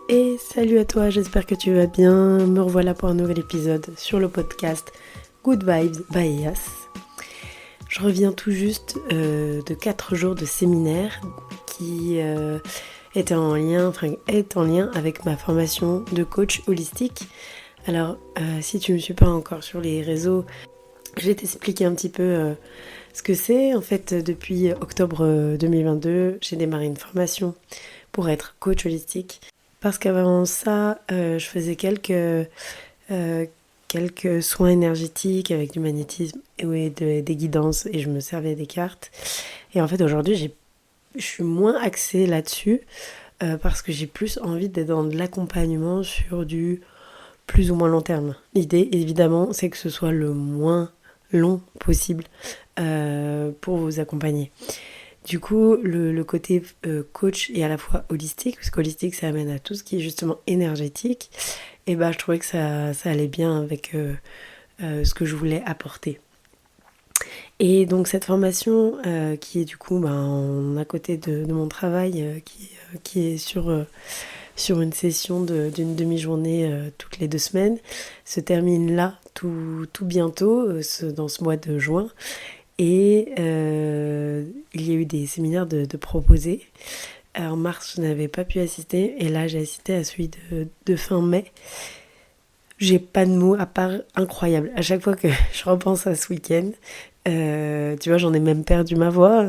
Et salut à toi, j'espère que tu vas bien. Me revoilà pour un nouvel épisode sur le podcast Good Vibes by Yas. Je reviens tout juste de 4 jours de séminaire qui est en lien avec ma formation de coach holistique. Alors, si tu ne me suis pas encore sur les réseaux, je vais t'expliquer un petit peu ce que c'est. En fait, depuis octobre 2022, j'ai démarré une formation pour être coach holistique. Parce qu'avant ça, je faisais quelques soins énergétiques avec du magnétisme et des guidances et je me servais des cartes. Et en fait, aujourd'hui, je suis moins axée là-dessus parce que j'ai plus envie d'être dans de l'accompagnement sur du plus ou moins long terme. L'idée, évidemment, c'est que ce soit le moins long possible pour vous accompagner. Du coup, le côté coach est à la fois holistique, parce qu'holistique, ça amène à tout ce qui est justement énergétique. Et je trouvais que ça allait bien avec ce que je voulais apporter. Et donc, cette formation qui est du coup à côté de mon travail, qui est sur une session d'une demi-journée toutes les 2 semaines, se termine là tout bientôt, dans ce mois de juin. Et il y a eu des séminaires de proposés. En mars, je n'avais pas pu assister. Et là, j'ai assisté à celui de fin mai. J'ai pas de mots à part incroyable. À chaque fois que je repense à ce week-end, tu vois, j'en ai même perdu ma voix.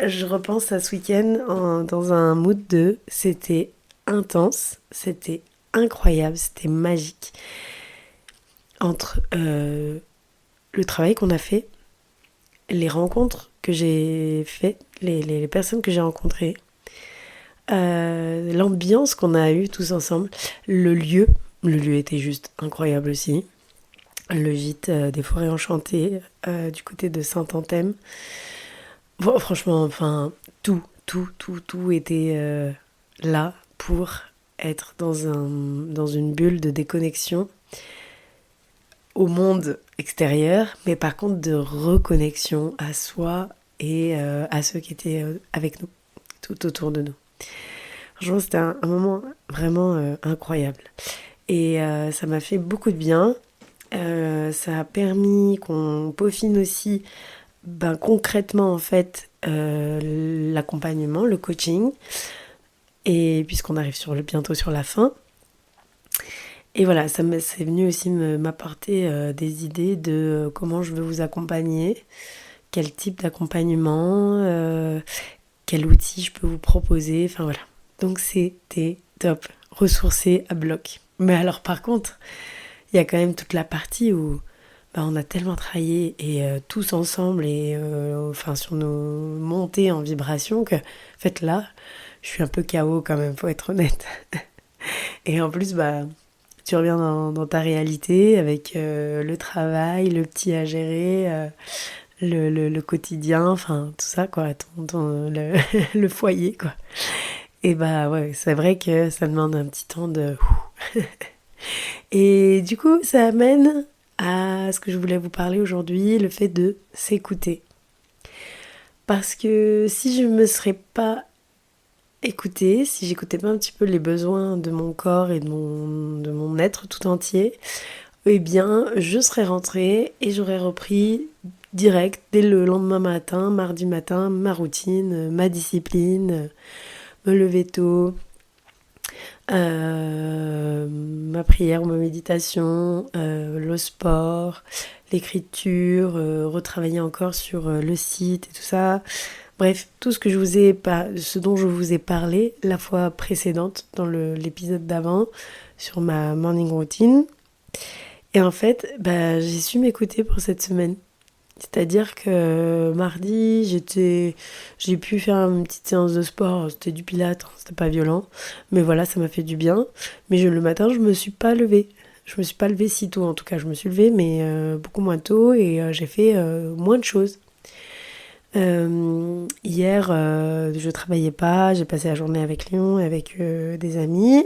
Je repense à ce week-end dans un mood de... C'était intense, c'était incroyable, c'était magique. Entre... le travail qu'on a fait, les rencontres que j'ai faites, les personnes que j'ai rencontrées, l'ambiance qu'on a eue tous ensemble, le lieu était juste incroyable aussi. Le gîte des Forêts Enchantées du côté de Saint-Anthème. Bon, franchement, tout était là pour être dans une bulle de déconnexion au monde extérieur, mais par contre de reconnexion à soi et à ceux qui étaient avec nous, tout autour de nous. Franchement, c'était un moment vraiment incroyable. Et ça m'a fait beaucoup de bien. Ça a permis qu'on peaufine aussi concrètement en fait l'accompagnement, le coaching. Et puisqu'on arrive bientôt sur la fin. Et voilà, c'est venu aussi m'apporter des idées de comment je veux vous accompagner, quel type d'accompagnement, quel outil je peux vous proposer, enfin voilà. Donc c'était top, ressourcé à bloc. Mais alors par contre, il y a quand même toute la partie où on a tellement travaillé et tous ensemble et sur nos montées en vibration que en fait là, je suis un peu KO quand même, faut être honnête. Et en plus, tu reviens dans ta réalité avec le travail, le petit à gérer, le quotidien, enfin tout ça quoi, le foyer quoi. Et ouais, c'est vrai que ça demande un petit temps de... Et du coup, ça amène à ce que je voulais vous parler aujourd'hui, le fait de s'écouter. Parce que si je me serais pas écoutée, si j'écoutais pas un petit peu les besoins de mon corps et de mon être tout entier, eh bien, je serais rentrée et j'aurais repris direct, dès le lendemain matin, mardi matin, ma routine, ma discipline, me lever tôt, ma prière ou ma méditation, le sport, l'écriture, retravailler encore sur le site et tout ça. Bref, tout ce dont je vous ai parlé la fois précédente, dans l'épisode d'avant, sur ma morning routine. Et en fait, j'ai su m'écouter pour cette semaine. C'est-à-dire que mardi, j'ai pu faire une petite séance de sport, c'était du pilates, c'était pas violent, mais voilà, ça m'a fait du bien. Mais le matin, je me suis pas levée. Je me suis pas levée si tôt, en tout cas, je me suis levée, mais beaucoup moins tôt, et j'ai fait moins de choses. Hier, je travaillais pas, j'ai passé la journée avec Lyon, avec des amis.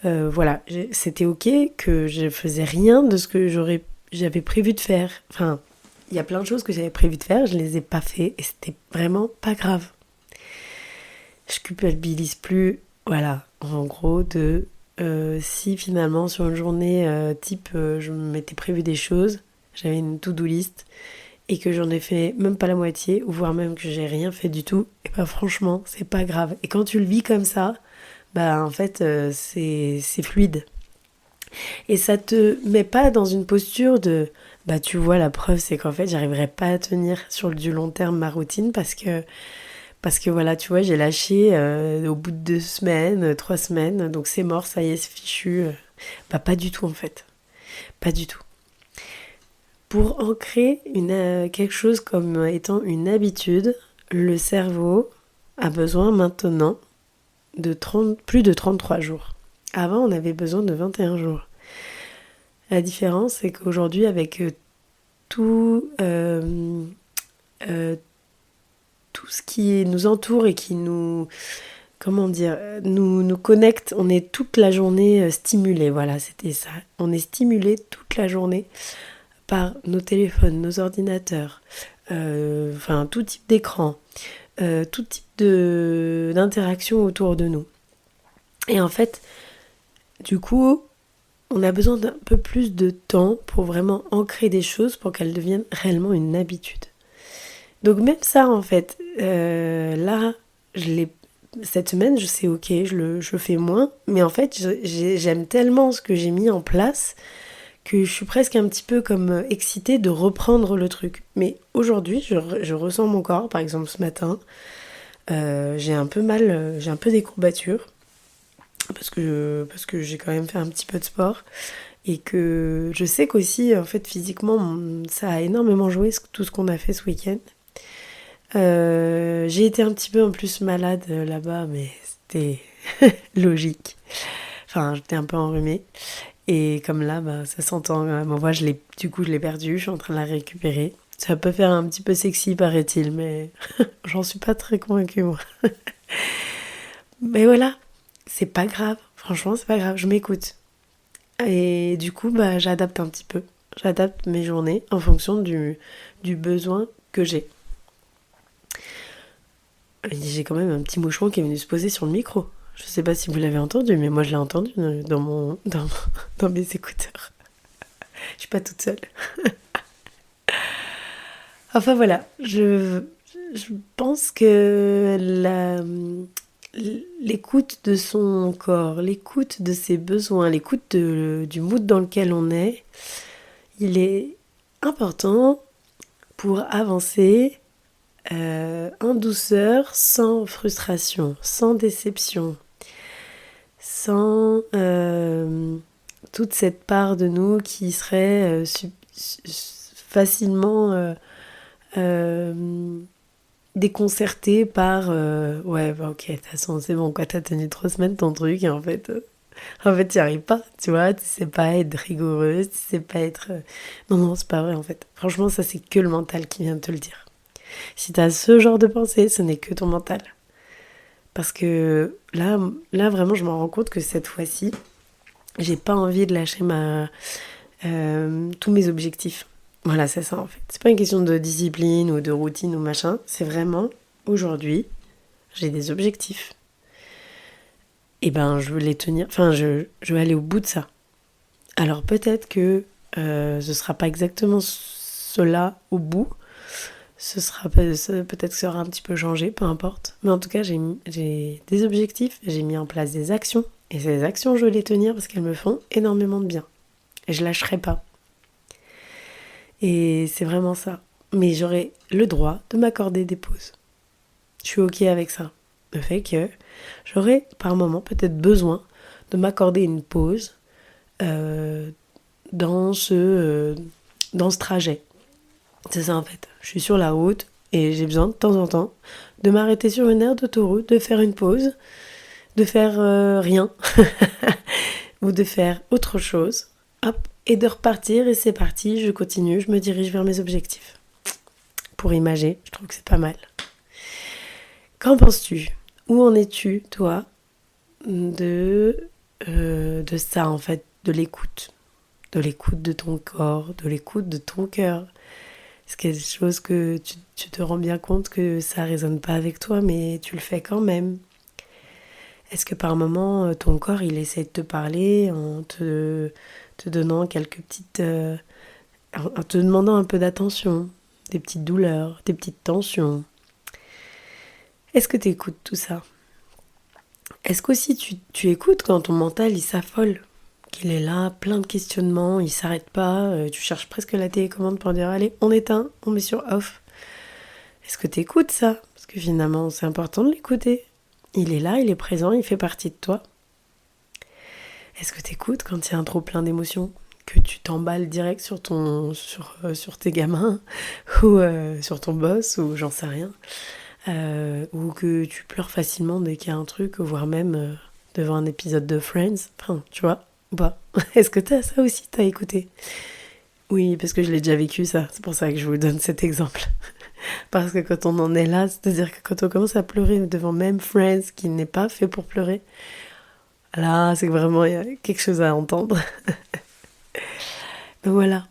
Voilà, c'était ok que je faisais rien de ce que j'avais prévu de faire. Enfin, il y a plein de choses que j'avais prévu de faire, je les ai pas fait et c'était vraiment pas grave. Je culpabilise plus Voilà, en gros, si finalement sur une journée type, je m'étais prévu des choses, j'avais une to-do list, et que j'en ai fait même pas la moitié, ou voire même que j'ai rien fait du tout, et bah franchement, c'est pas grave. Et quand tu le vis comme ça, bah en fait, c'est fluide. Et ça te met pas dans une posture de, bah tu vois, la preuve, c'est qu'en fait, j'arriverai pas à tenir sur du long terme ma routine parce que voilà, tu vois, j'ai lâché au bout de 2 semaines, 3 semaines, donc c'est mort, ça y est, c'est fichu. Bah pas du tout en fait, pas du tout. Pour ancrer quelque chose comme étant une habitude, le cerveau a besoin maintenant de plus de 33 jours. Avant, on avait besoin de 21 jours. La différence, c'est qu'aujourd'hui, avec tout, euh, tout ce qui nous entoure et qui nous, comment dire, nous connecte, on est toute la journée stimulé. Voilà, c'était ça. On est stimulé toute la journée par nos téléphones, nos ordinateurs, enfin tout type d'écran, tout type d'interaction autour de nous. Et en fait, du coup, on a besoin d'un peu plus de temps pour vraiment ancrer des choses pour qu'elles deviennent réellement une habitude. Donc même ça, en fait, là, cette semaine, je sais, ok, je fais moins, mais en fait, j'aime tellement ce que j'ai mis en place que je suis presque un petit peu comme excitée de reprendre le truc. Mais aujourd'hui, je ressens mon corps, par exemple ce matin, j'ai un peu mal, j'ai un peu des courbatures, parce que j'ai quand même fait un petit peu de sport, et que je sais qu'aussi, en fait, physiquement, ça a énormément joué, tout ce qu'on a fait ce week-end. J'ai été un petit peu en plus malade là-bas, mais c'était logique. Enfin, j'étais un peu enrhumée. Et comme là, bah, ça s'entend. Ma voix, du coup, je l'ai perdue. Je suis en train de la récupérer. Ça peut faire un petit peu sexy, paraît-il, mais j'en suis pas très convaincue, moi. Mais voilà, c'est pas grave. Franchement, c'est pas grave. Je m'écoute. Et du coup, bah, j'adapte un petit peu. J'adapte mes journées en fonction du besoin que j'ai. Et j'ai quand même un petit moucheron qui est venu se poser sur le micro. Je sais pas si vous l'avez entendu, mais moi je l'ai entendu dans mes écouteurs. Je suis pas toute seule. Enfin voilà, je pense que l'écoute de son corps, l'écoute de ses besoins, l'écoute du mood dans lequel on est, il est important pour avancer en douceur, sans frustration, sans déception, sans toute cette part de nous qui serait facilement euh, déconcertée par ouais bah ok de toute façon c'est bon quoi, t'as tenu 3 semaines ton truc, et en fait t'y arrives pas, tu vois, tu sais pas être rigoureuse, tu sais pas être non c'est pas vrai en fait, franchement ça c'est que le mental qui vient de te le dire. Si t'as ce genre de pensée, ce n'est que ton mental. Parce que là vraiment, je me rends compte que cette fois-ci, j'ai pas envie de lâcher tous mes objectifs. Voilà, c'est ça en fait. C'est pas une question de discipline ou de routine ou machin. C'est vraiment, aujourd'hui, j'ai des objectifs. Et ben, je veux les tenir. Enfin, je veux aller au bout de ça. Alors peut-être que ce sera pas exactement cela au bout. Peut-être que ça aura un petit peu changé, peu importe. Mais en tout cas, j'ai des objectifs, j'ai mis en place des actions. Et ces actions, je veux les tenir parce qu'elles me font énormément de bien. Et je lâcherai pas. Et c'est vraiment ça. Mais j'aurai le droit de m'accorder des pauses. Je suis ok avec ça. Le fait que j'aurai par moment peut-être besoin de m'accorder une pause euh, dans ce trajet. C'est ça en fait. Je suis sur la route et j'ai besoin de temps en temps de m'arrêter sur une aire d'autoroute, de faire une pause, de faire rien ou de faire autre chose. Hop, et de repartir et c'est parti, je continue, je me dirige vers mes objectifs. Pour imager, je trouve que c'est pas mal. Qu'en penses-tu? Où en es-tu, toi, de ça en fait, de l'écoute? De l'écoute de ton corps, de l'écoute de ton cœur. C'est quelque chose que tu te rends bien compte que ça résonne pas avec toi, mais tu le fais quand même. Est-ce que par moment, ton corps, il essaie de te parler en te donnant quelques petites... en te demandant un peu d'attention, des petites douleurs, des petites tensions? Est-ce que tu écoutes tout ça? Est-ce qu'aussi tu écoutes quand ton mental, il s'affole? Qu'il est là, plein de questionnements, il s'arrête pas, tu cherches presque la télécommande pour dire allez, on éteint, on met sur off. Est-ce que tu écoutes ça? Parce que finalement, c'est important de l'écouter. Il est là, il est présent, il fait partie de toi. Est-ce que tu écoutes quand il y a un trop plein d'émotions? Que tu t'emballes direct sur tes gamins ou sur ton boss ou j'en sais rien. Ou que tu pleures facilement dès qu'il y a un truc, voire même devant un épisode de Friends. Enfin, tu vois, ou pas? Est-ce que t'as ça aussi, t'as écouté? Oui, parce que je l'ai déjà vécu ça, c'est pour ça que je vous donne cet exemple. Parce que quand on en est là, c'est-à-dire que quand on commence à pleurer devant même Friends qui n'est pas fait pour pleurer, là, c'est que vraiment il y a quelque chose à entendre. Donc voilà,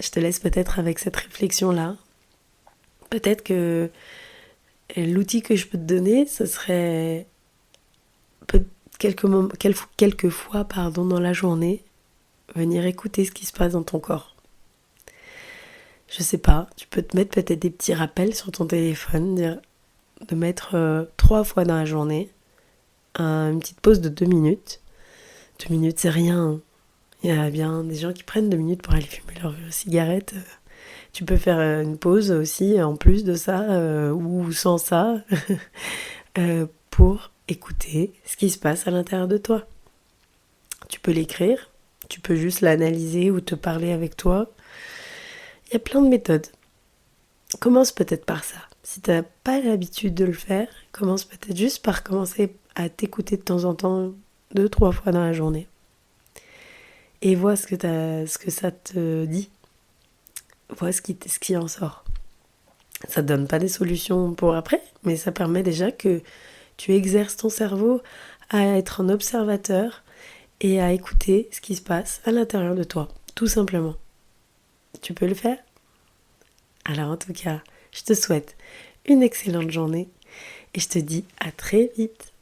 je te laisse peut-être avec cette réflexion-là. Peut-être que l'outil que je peux te donner, ce serait quelques fois dans la journée, venir écouter ce qui se passe dans ton corps. Je sais pas, tu peux te mettre peut-être des petits rappels sur ton téléphone, de mettre 3 fois dans la journée une petite pause de 2 minutes. 2 minutes, c'est rien. Il y a bien des gens qui prennent 2 minutes pour aller fumer leur cigarette. Tu peux faire une pause aussi, en plus de ça, ou sans ça, pour écouter ce qui se passe à l'intérieur de toi. Tu peux l'écrire, tu peux juste l'analyser ou te parler avec toi. Il y a plein de méthodes. Commence peut-être par ça. Si tu n'as pas l'habitude de le faire, commence peut-être juste par commencer à t'écouter de temps en temps, 2-3 fois dans la journée. Et vois ce que ça te dit. Vois ce qui en sort. Ça ne donne pas des solutions pour après, mais ça permet déjà que tu exerces ton cerveau à être un observateur et à écouter ce qui se passe à l'intérieur de toi, tout simplement. Tu peux le faire? Alors en tout cas, je te souhaite une excellente journée et je te dis à très vite.